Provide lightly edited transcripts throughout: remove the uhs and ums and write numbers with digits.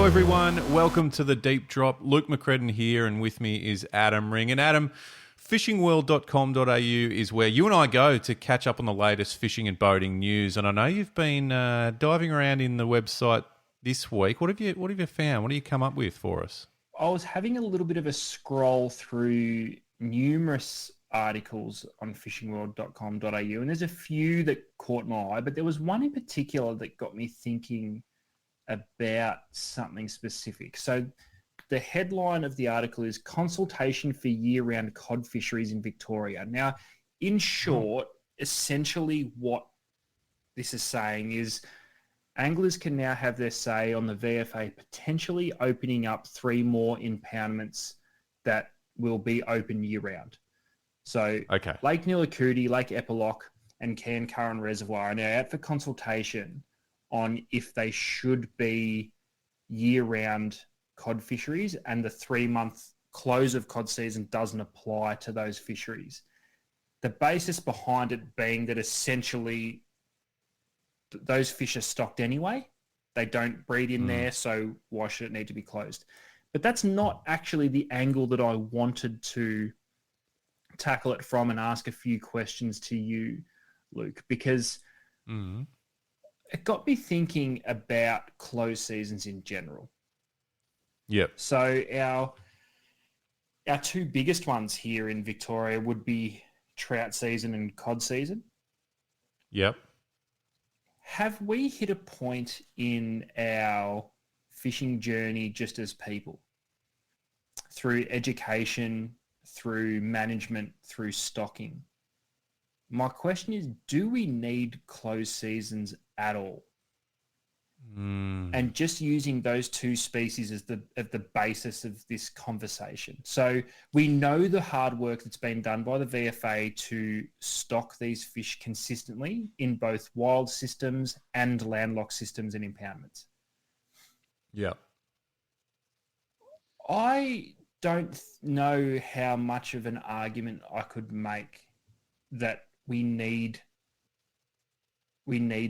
Hello, everyone. Welcome to the Deep Drop. Luke McCredden here, and with me is Adam Ring. And Adam, fishingworld.com.au is where you and I go to catch up on the latest fishing and boating news. And I know you've been diving around in the website this week. What have you found? What have you come up with for us? I was having a little bit of a scroll through numerous articles on fishingworld.com.au, and there's a few that caught my eye, but there was one in particular that got me thinking about something specific. So the headline of the article is Consultation for Year-Round Cod Fisheries in Victoria. Now, in short, essentially what this is saying is anglers can now have their say on the VFA potentially opening up 3 more impoundments that will be open year-round. So Lake Nillacoody, Lake Epilock and Cairncurran Reservoir are now out for consultation on if they should be year-round cod fisheries, and the 3-month close of cod season doesn't apply to those fisheries. The basis behind it being that essentially those fish are stocked anyway. They don't breed in there, so why should it need to be closed? But that's not actually the angle that I wanted to tackle it from and ask a few questions to you, Luke, because it got me thinking about closed seasons in general. Yep. So our 2 biggest ones here in Victoria would be trout season and cod season. Yep. Have we hit a point in our fishing journey just as people, through education, through management, through stocking? My question is, do we need closed seasons at all? And just using those 2 species as the basis of this conversation. So we know the hard work that's been done by the VFA to stock these fish consistently in both wild systems and landlocked systems and impoundments. Yeah. I don't know how much of an argument I could make that we need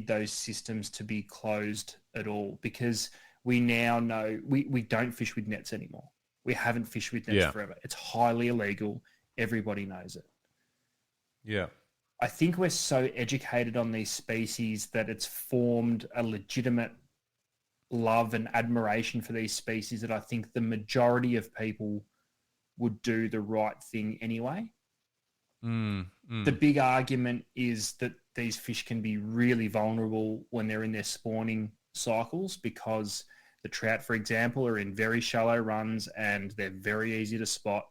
those systems to be closed at all, because we now know we don't fish with nets anymore. We haven't fished with nets forever. It's highly illegal. Everybody knows it. Yeah. I think we're so educated on these species that it's formed a legitimate love and admiration for these species that I think the majority of people would do the right thing anyway. The big argument is that these fish can be really vulnerable when they're in their spawning cycles, because the trout, for example, are in very shallow runs and they're very easy to spot,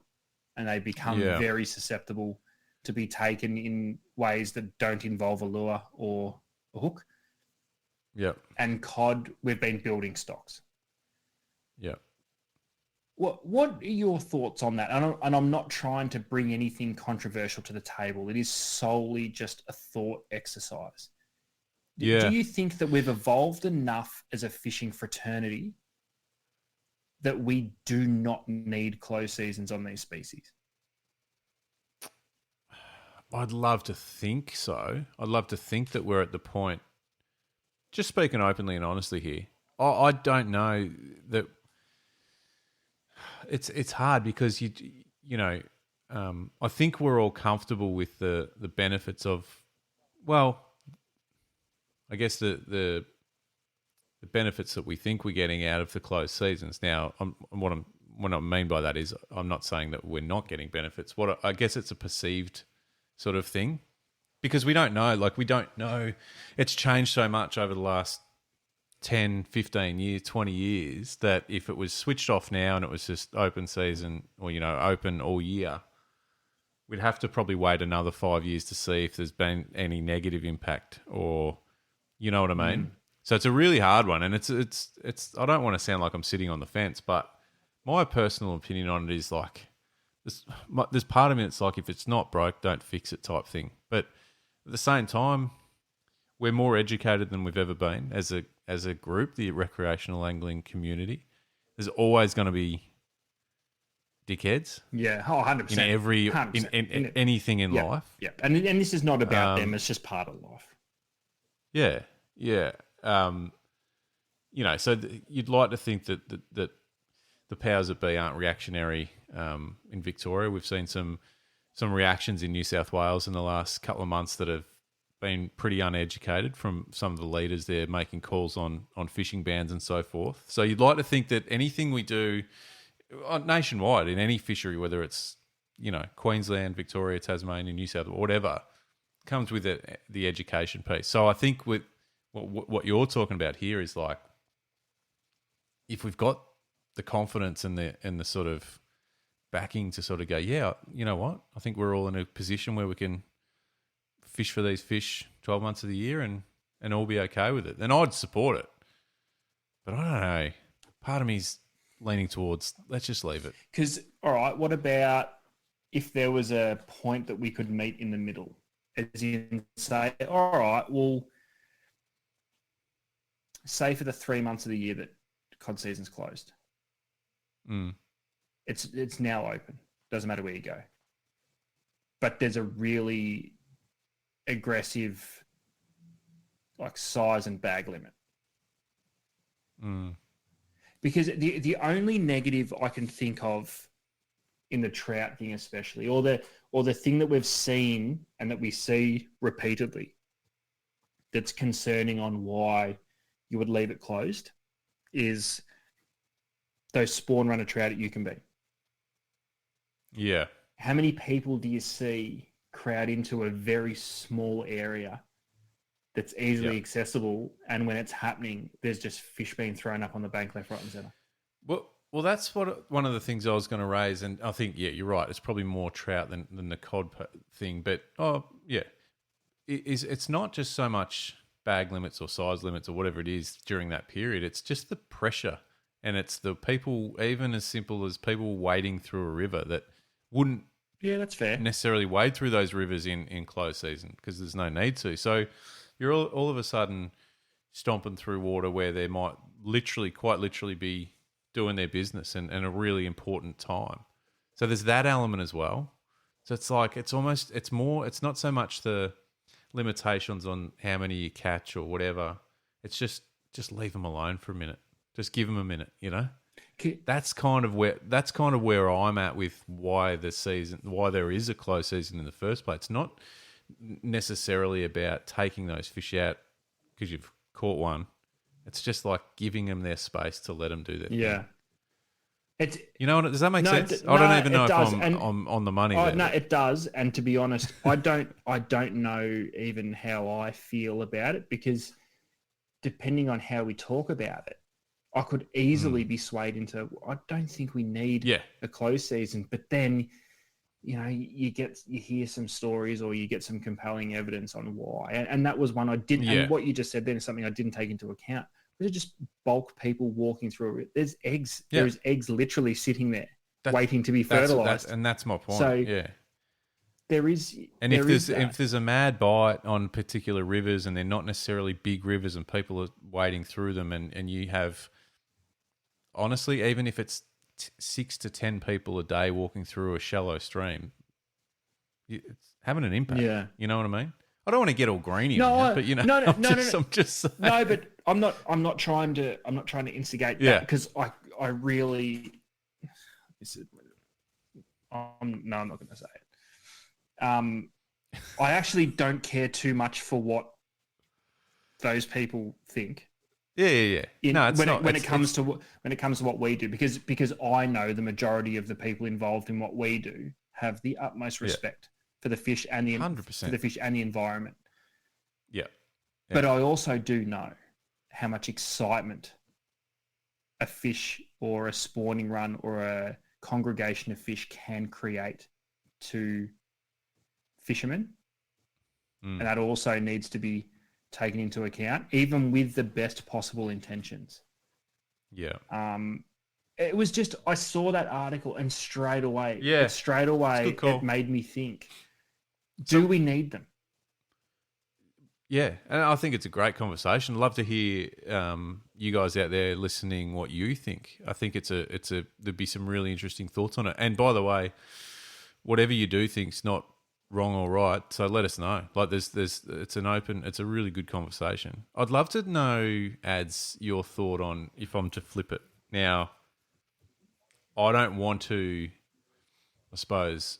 and they become very susceptible to be taken in ways that don't involve a lure or a hook. Yep. And cod, we've been building stocks. Yep. What are your thoughts on that? And I'm not trying to bring anything controversial to the table. It is solely just a thought exercise. Yeah. Do you think that we've evolved enough as a fishing fraternity that we do not need closed seasons on these species? I'd love to think so. I'd love to think that we're at the point, just speaking openly and honestly here, I don't know that. It's hard because I think we're all comfortable with the benefits of, well, I guess the benefits that we think we're getting out of the closed seasons. Now, what I mean by that is I'm not saying that we're not getting benefits. I guess it's a perceived sort of thing, because we don't know. Like, we don't know. It's changed so much over the last 10, 15 years, 20 years, that if it was switched off now and it was just open season or, open all year, we'd have to probably wait another 5 years to see if there's been any negative impact, or, you know what I mean? So it's a really hard one, and it's I don't want to sound like I'm sitting on the fence, but my personal opinion on it is like, there's part of me that's like, if it's not broke, don't fix it type thing. But at the same time, we're more educated than we've ever been as a group, the recreational angling community. There's always going to be dickheads. Yeah, 100%. In anything in life. Yeah, and this is not about them. It's just part of life. Yeah. So you'd like to think that the powers that be aren't reactionary in Victoria. We've seen some reactions in New South Wales in the last couple of months that have been pretty uneducated from some of the leaders there making calls on fishing bans and so forth. So you'd like to think that anything we do nationwide in any fishery, whether it's Queensland, Victoria, Tasmania, New South Wales, whatever, comes with the education piece. So I think with what you're talking about here is like, if we've got the confidence and the sort of backing to sort of go, yeah, you know what, I think we're all in a position where we can fish for these fish 12 months of the year and all be okay with it, then I'd support it. But I don't know. Part of me's leaning towards, let's just leave it. Because, all right, what about if there was a point that we could meet in the middle? As in say, all right, well, say for the 3 months of the year that cod season's closed. It's now open. Doesn't matter where you go. But there's a really aggressive like size and bag limit. Because the only negative I can think of in the trout thing especially, or the thing that we've seen and that we see repeatedly that's concerning on why you would leave it closed, is those spawn runner trout at Yukonbee. Yeah. How many people do you see crowd into a very small area that's easily accessible, and when it's happening, there's just fish being thrown up on the bank left, right, and centre? Well, that's one of the things I was going to raise, and I think you're right. It's probably more trout than the cod thing, but it's not just so much bag limits or size limits or whatever it is during that period. It's just the pressure, and it's the people, even as simple as people wading through a river that wouldn't. Yeah, that's fair. Necessarily wade through those rivers in closed season because there's no need to. So you're all of a sudden stomping through water where they might quite literally be doing their business and a really important time. So there's that element as well. So it's like, it's not so much the limitations on how many you catch or whatever. It's just leave them alone for a minute. Just give them a minute, That's kind of where I'm at with why there is a closed season in the first place. It's not necessarily about taking those fish out because you've caught one. It's just like giving them their space to let them do their thing. Does that make sense? I don't even know if I'm on the money there. No, it does. And to be honest, I don't know even how I feel about it, because depending on how we talk about it, I could easily be swayed into, I don't think we need a closed season. But then, you hear some stories or you get some compelling evidence on why. And that was one I didn't. Yeah. And what you just said then is something I didn't take into account. There's just bulk people walking through it. There's eggs. Yeah. There's eggs literally sitting there waiting to be fertilized. And that's my point. So yeah. There is. And if there's a mad bite on particular rivers and they're not necessarily big rivers and people are wading through them, and you have, honestly, even if it's 6 to 10 people a day walking through a shallow stream, it's having an impact. Yeah. You know what I mean? I don't want to get all greeny on it, but I'm just saying. No, but I'm not trying to instigate that, because I really, I'm not going to say it. I actually don't care too much for what those people think. Yeah. When it comes to what we do, because I know the majority of the people involved in what we do have the utmost respect for the fish and the 100%. For the fish and the environment. Yeah. But I also do know how much excitement a fish or a spawning run or a congregation of fish can create to fishermen. And that also needs to be taken into account, even with the best possible intentions. Yeah. It was just, I saw that article and straight away it made me think, do we need them? Yeah, and I think it's a great conversation. I'd love to hear you guys out there listening what you think. I think there'd be some really interesting thoughts on it. And by the way, whatever you do think's not wrong or right. So let us know. Like it's a really good conversation. I'd love to know, Ads, your thought on if I'm to flip it. Now, I don't want to, I suppose,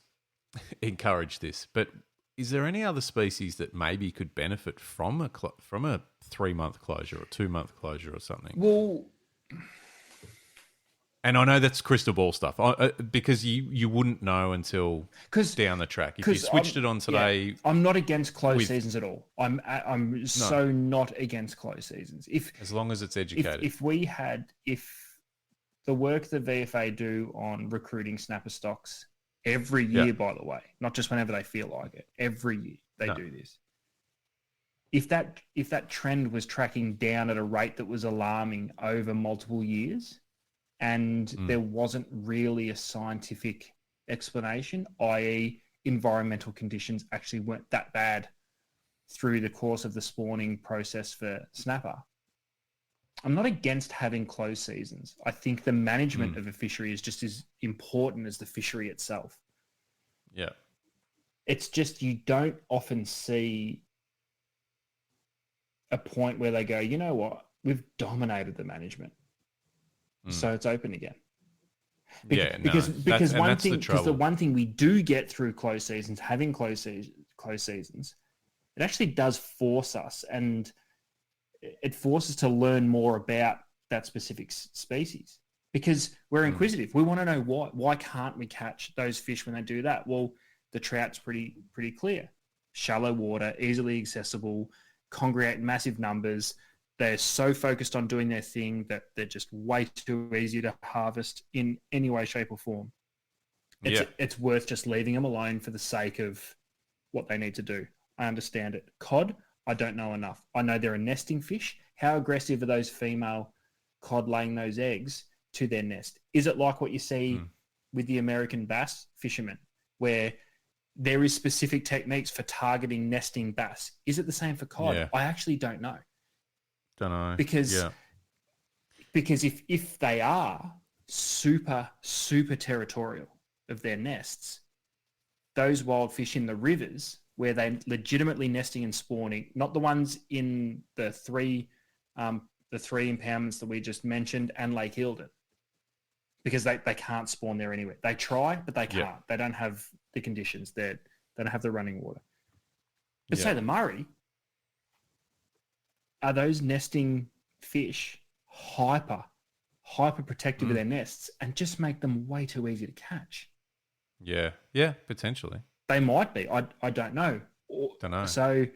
encourage this, but is there any other species that maybe could benefit from a 3-month closure or 2-month closure or something? Well, and I know that's crystal ball stuff because you wouldn't know until down the track. If you switched it on today, I'm not against closed seasons at all. I'm so not against closed seasons. As long as it's educated. If the work the VFA do on recruiting snapper stocks every year, by the way, not just whenever they feel like it, every year they do this. If that trend was tracking down at a rate that was alarming over multiple years, and there wasn't really a scientific explanation, i.e. environmental conditions actually weren't that bad through the course of the spawning process for snapper, I'm not against having closed seasons. I think the management of a fishery is just as important as the fishery itself. Yeah. It's just you don't often see a point where they go, you know what, we've dominated the management. So it's open again. Because the one thing we do get through closed seasons, having closed seasons, it actually does force us, and it forces to learn more about that specific species, because we're inquisitive. We want to know why can't we catch those fish when they do that? Well, the trout's pretty clear. Shallow water, easily accessible, congregate in massive numbers. They're so focused on doing their thing that they're just way too easy to harvest in any way, shape, or form. It's worth just leaving them alone for the sake of what they need to do. I understand it. Cod, I don't know enough. I know they're a nesting fish. How aggressive are those female cod laying those eggs to their nest? Is it like what you see with the American bass fishermen, where there is specific techniques for targeting nesting bass? Is it the same for cod? Yeah. I actually don't know. Because if they are super territorial of their nests, those wild fish in the rivers where they're legitimately nesting and spawning, not the ones in the three impoundments that we just mentioned and Lake Eildon, because they can't spawn there anywhere. They try, but they can't. They don't have the conditions. They don't have the running water. But say the Murray, are those nesting fish hyper protective of their nests and just make them way too easy to catch? Yeah, potentially. They might be. I don't know. So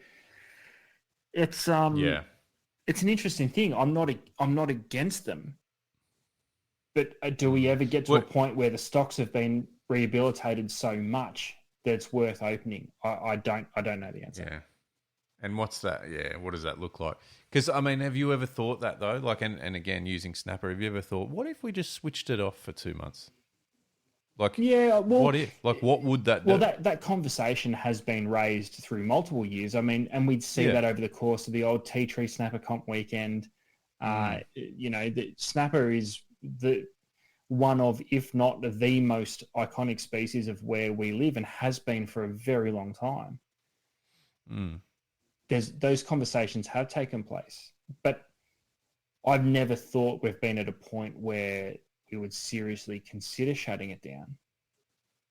it's it's an interesting thing. I'm not against them, but do we ever get to a point where the stocks have been rehabilitated so much that it's worth opening? I don't know the answer. Yeah. And what's that? Yeah, what does that look like? Because, I mean, have you ever thought that, though? Like, and again, using snapper, have you ever thought, what if we just switched it off for 2 months? Like, what if? Like, what would that do? Well, that conversation has been raised through multiple years. I mean, and we'd see that over the course of the old tea tree snapper comp weekend. The snapper is one of, if not the most iconic species of where we live, and has been for a very long time. Those conversations have taken place, but I've never thought we've been at a point where we would seriously consider shutting it down.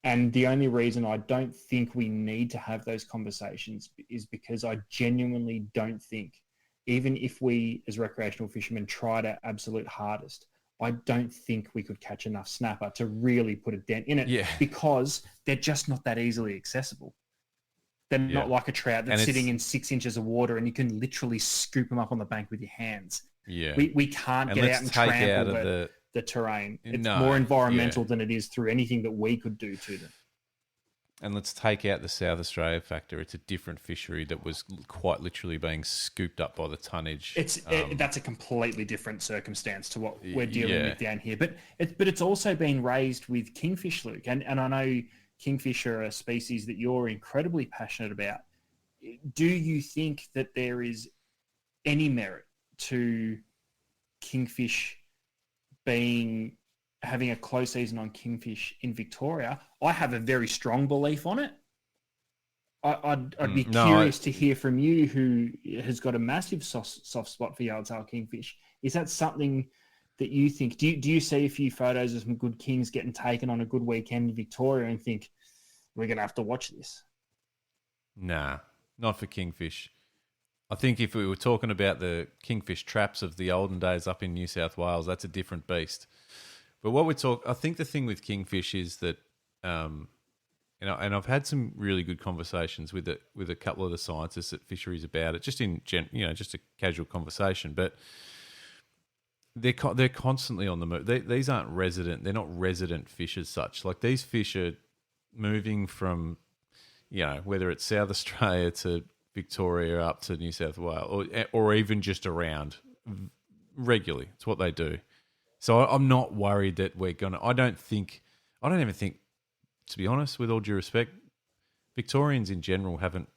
And the only reason I don't think we need to have those conversations is because I genuinely don't think, even if we as recreational fishermen tried our absolute hardest, I don't think we could catch enough snapper to really put a dent in it, because they're just not that easily accessible. They're not like a trout that's sitting in 6 inches of water and you can literally scoop them up on the bank with your hands. Yeah. We can't get out and trample the terrain. It's more environmental than it is through anything that we could do to them. And let's take out the South Australia factor. It's a different fishery that was quite literally being scooped up by the tonnage. That's a completely different circumstance to what we're dealing with down here. But it's also been raised with kingfish, Luke. And I know kingfish are a species that you're incredibly passionate about. Do you think that there is any merit to kingfish having a close season on kingfish in Victoria? I have a very strong belief on it, I'd be No, curious to hear from you, who has got a massive soft spot for yellowtail kingfish. Is that something that you think? Do you see a few photos of some good kings getting taken on a good weekend in Victoria and think we're going to have to watch this? nah, not for kingfish. I think if we were talking about the kingfish traps of the olden days up in New South Wales, that's a different beast. But I think the thing with kingfish is that, and I've had some really good conversations with a couple of the scientists at fisheries about it, just just a casual conversation. But they're constantly on the move. These aren't resident. They're not resident fish as such. Like these fish are moving from, whether it's South Australia to Victoria up to New South Wales, or even just around regularly. It's what they do. So I'm not worried that we're gonna. I don't even think, to be honest, with all due respect, Victorians in general haven't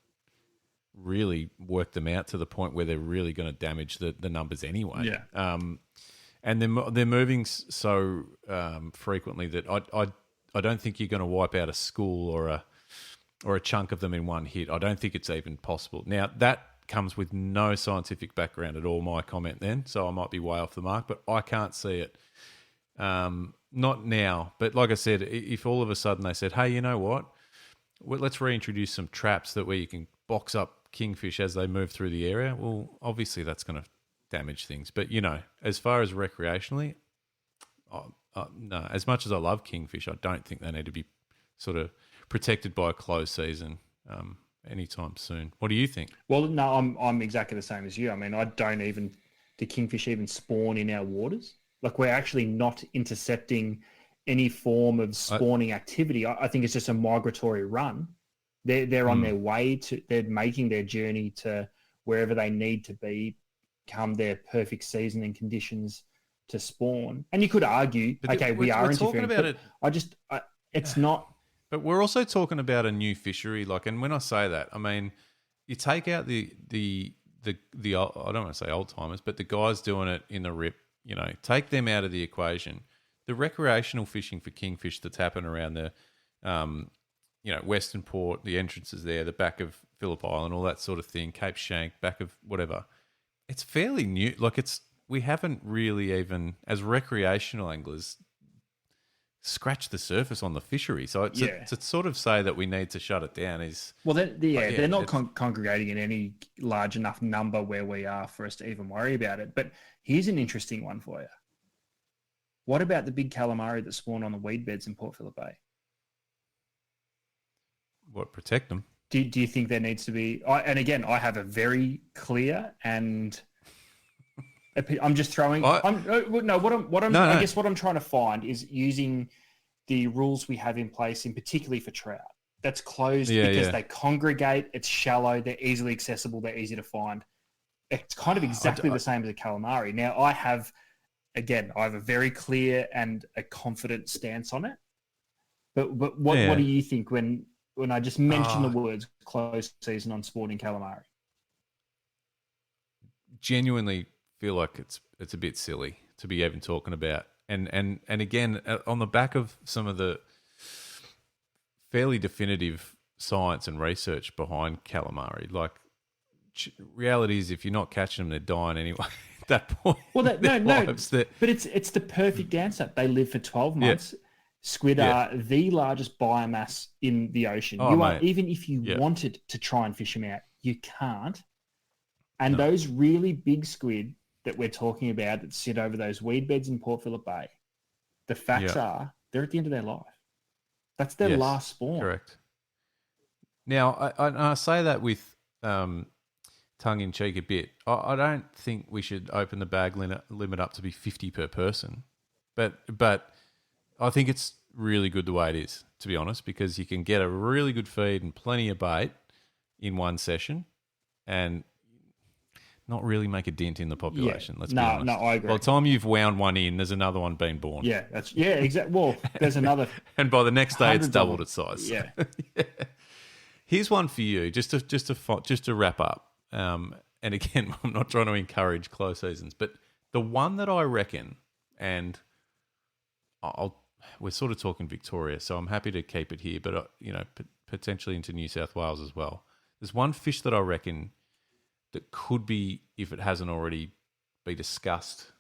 really worked them out to the point where they're really going to damage the numbers anyway. Yeah. And they're moving so frequently that I don't think you're going to wipe out a school or a chunk of them in one hit. I don't think it's even possible. Now that comes with no scientific background at all. My comment then, so I might be way off the mark, but I can't see it. Not now, but like I said, if all of a sudden they said, "Hey, you know what? Let's reintroduce some traps where you can box up kingfish as they move through the area," well, obviously that's going to damage things. But as far as recreationally, no. As much as I love kingfish, I don't think they need to be sort of protected by a closed season anytime soon. What do you think? Well, no, I'm exactly the same as you. I mean, do kingfish even spawn in our waters? Like, we're actually not intercepting any form of spawning activity. I think it's just a migratory run. They're on their way they're making their journey to wherever they need to be, come their perfect season and conditions to spawn. And you could argue, we are talking about it. It's not. But we're also talking about a new fishery, and when I say that, I mean, you take out the I don't want to say old timers, but the guys doing it in the rip, take them out of the equation. The recreational fishing for kingfish that's happened around the, Western Port, the entrances there, the back of Phillip Island, all that sort of thing, Cape Shank, back of whatever. It's fairly new. We haven't really even, as recreational anglers, scratched the surface on the fishery. So to sort of say that we need to shut it down is... Well, they're not congregating in any large enough number where we are for us to even worry about it. But here's an interesting one for you. What about the big calamari that spawn on the weed beds in Port Phillip Bay? What, protect them? Do you think there needs to be... and again, I have a very clear and... I'm just throwing... I guess what I'm trying to find is using the rules we have in place, in particularly for trout. That's closed because they congregate, it's shallow, they're easily accessible, they're easy to find. It's kind of exactly the same as a calamari. Now, I have a very clear and a confident stance on it. But what do you think when I just mention the words closed season on spawning calamari? Genuinely feel like it's a bit silly to be even talking about. And again, on the back of some of the fairly definitive science and research behind calamari, reality is if you're not catching them, they're dying anyway at that point. Well, but it's the perfect answer. They live for 12 months. Yeah. Squid are the largest biomass in the ocean. Even if you wanted to try and fish them out, you can't. And those really big squid that we're talking about that sit over those weed beds in Port Phillip Bay, the facts are they're at the end of their life. That's their last spawn. Correct. Now, I say that with tongue in cheek a bit. I don't think we should open the bag limit up to be 50 per person, but I think it's really good the way it is, to be honest, because you can get a really good feed and plenty of bait in one session, and not really make a dent in the population. Let's be honest. No, I agree. By the time you've wound one in, there's another one being born. Yeah, exactly. Well, there's another, and by the next day, it's doubled its size. Yeah. Here's one for you, just to wrap up. And again, I'm not trying to encourage close seasons, but the one that I reckon, and we're sort of talking Victoria, so I'm happy to keep it here. But potentially into New South Wales as well. There's one fish that I reckon that could be, if it hasn't already, be discussed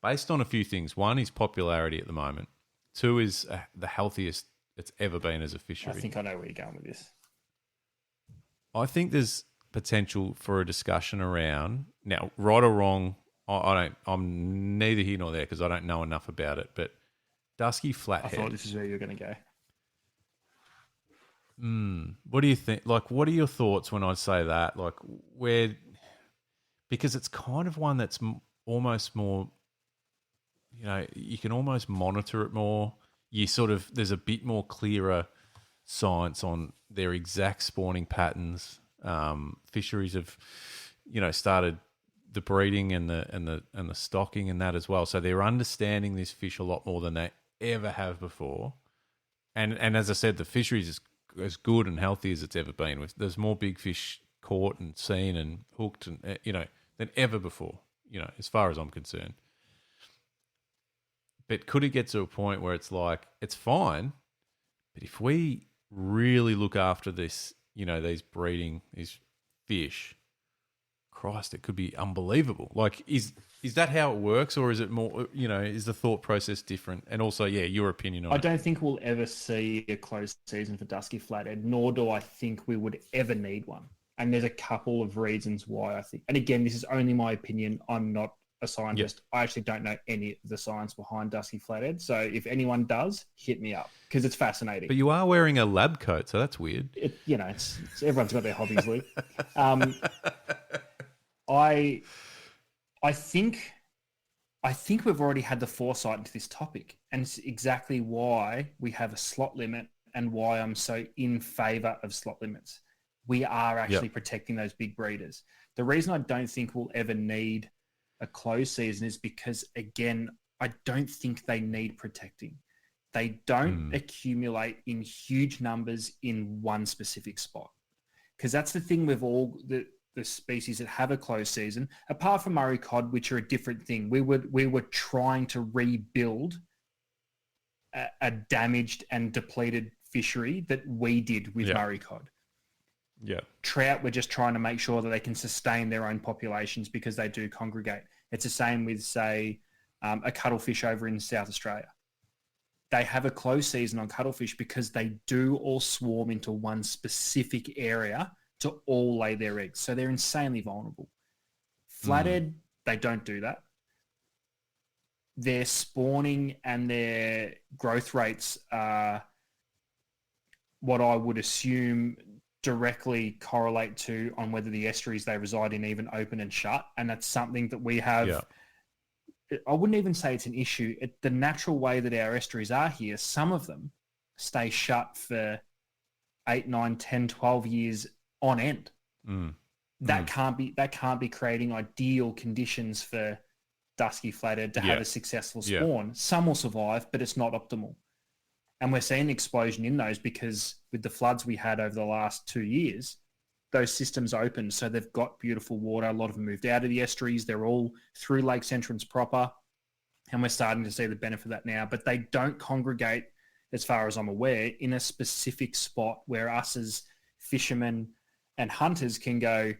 based on a few things. One is popularity at the moment. Two is the healthiest it's ever been as a fishery. I think I know where you're going with this. I think there's potential for a discussion around, now, right or wrong, I'm neither here nor there because I don't know enough about it, but dusky I flathead. thought this is where you were going to go. What do you think? Like, what are your thoughts when I say that? Like, because it's kind of one that's almost more, you can almost monitor it more. There's a bit more clearer science on their exact spawning patterns. Fisheries have, started the breeding and the stocking and that as well. So they're understanding this fish a lot more than they ever have before. And as I said, the fisheries is as good and healthy as it's ever been. There's more big fish caught and seen and hooked and than ever before. As far as I'm concerned. But could it get to a point where it's like it's fine, but if we really look after this, these fish, Christ, it could be unbelievable. Like, is that how it works, or is it more, is the thought process different? And also, your opinion on it. I don't think we'll ever see a closed season for dusky flathead, nor do I think we would ever need one. And there's a couple of reasons why I think. And again, this is only my opinion. I'm not a scientist. Yep. I actually don't know any of the science behind dusky flathead. So if anyone does, hit me up because it's fascinating. But you are wearing a lab coat, so that's weird. It's everyone's got their hobbies, Luke. I think we've already had the foresight into this topic, and it's exactly why we have a slot limit and why I'm so in favour of slot limits. We are actually protecting those big breeders. The reason I don't think we'll ever need a closed season is because, again, I don't think they need protecting. They don't accumulate in huge numbers in one specific spot. Because that's the thing with all the species that have a closed season, apart from Murray Cod, which are a different thing. We were trying to rebuild a damaged and depleted fishery that we did with Murray Cod. Yeah. Trout, we're just trying to make sure that they can sustain their own populations because they do congregate. It's the same with, say, a cuttlefish over in South Australia. They have a closed season on cuttlefish because they do all swarm into one specific area to all lay their eggs. So they're insanely vulnerable. Flathead, they don't do that. Their spawning and their growth rates are what I would assume directly correlate to on whether the estuaries they reside in even open and shut. And that's something that we have. Yeah. I wouldn't even say it's an issue. The natural way that our estuaries are here, some of them stay shut for 8, 9, 10, 12 years on end. That can't be creating ideal conditions for dusky flathead to have a successful spawn. Some will survive, but it's not optimal. And we're seeing an explosion in those because with the floods we had over the last 2 years, those systems opened. So they've got beautiful water. A lot of them moved out of the estuaries. They're all through Lakes Entrance proper. And we're starting to see the benefit of that now. But they don't congregate, as far as I'm aware, in a specific spot where us as fishermen and hunters can go,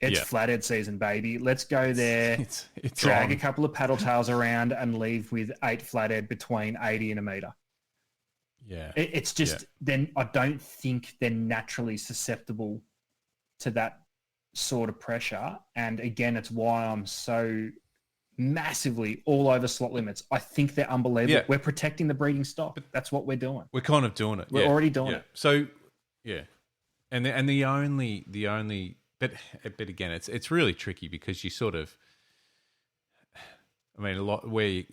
it's flathead season, baby. Let's go there, it's drag a couple of paddle tails around and leave with 8 flathead between 80 and a metre. Yeah. It's just, then I don't think they're naturally susceptible to that sort of pressure. And again, it's why I'm so massively all over slot limits. I think they're unbelievable. Yeah. We're protecting the breeding stock. That's what we're doing. We're kind of doing it. We're already doing it. So, and the only, but again, it's really tricky because you sort of, I mean, a lot where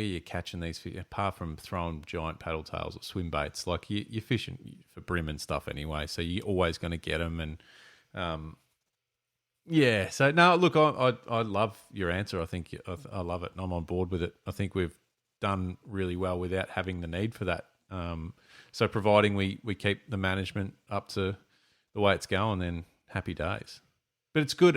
you're catching these fish, apart from throwing giant paddle tails or swim baits, like you're fishing for brim and stuff anyway, so you're always going to get them. And so no, look, I love your answer. I think I love it, and I'm on board with it. I think we've done really well without having the need for that. So providing we keep the management up to the way it's going, then happy days. But it's good.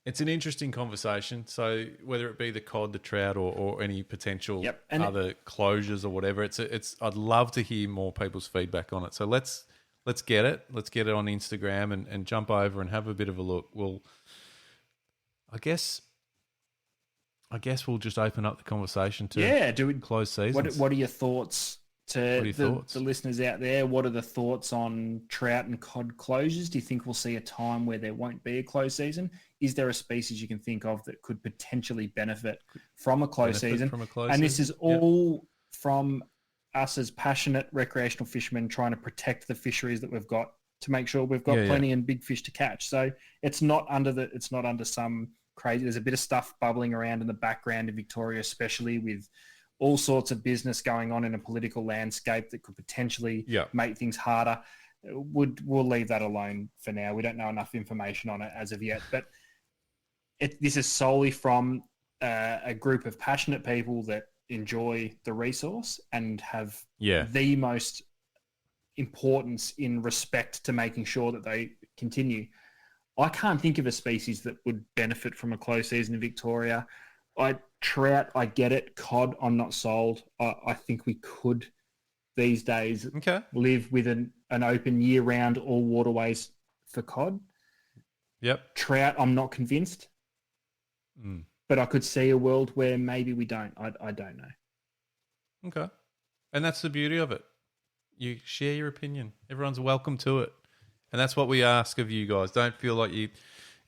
It's an interesting conversation. So whether it be the cod, the trout, or any potential Yep. And other closures or whatever, it's I'd love to hear more people's feedback on it. So let's get it. Let's get it on Instagram and jump over and have a bit of a look. I guess we'll just open up the conversation to do we, close seasons. what are your thoughts to thoughts? the listeners out there? What are the thoughts on trout and cod closures? Do you think we'll see a time where there won't be a closed season? Is there a species you can think of that could potentially benefit from a closed season? This is all from us as passionate recreational fishermen trying to protect the fisheries that we've got to make sure we've got plenty and big fish to catch. So it's not under some crazy. There's a bit of stuff bubbling around in the background in Victoria, especially with all sorts of business going on in a political landscape that could potentially make things harder. We'll leave that alone for now. We don't know enough information on it as of yet, but this is solely from a group of passionate people that enjoy the resource and have the most importance in respect to making sure that they continue. I can't think of a species that would benefit from a closed season in Victoria. Trout, I get it. Cod, I'm not sold. I think we could these days live with an open year-round all waterways for cod. Yep. Trout, I'm not convinced. But I could see a world where maybe we don't. I don't know. Okay. And that's the beauty of it. You share your opinion. Everyone's welcome to it. And that's what we ask of you guys. Don't feel like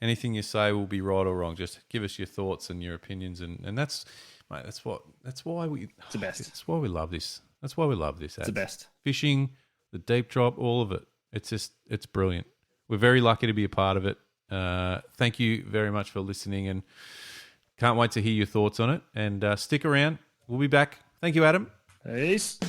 anything you say will be right or wrong. Just give us your thoughts and your opinions. And that's, mate, it's the best. That's why we love this. That's why we love this. It's the best. Fishing, the deep drop, all of it. It's brilliant. We're very lucky to be a part of it. Thank you very much for listening, and can't wait to hear your thoughts on it. And stick around. We'll be back. Thank you, Adam. Peace.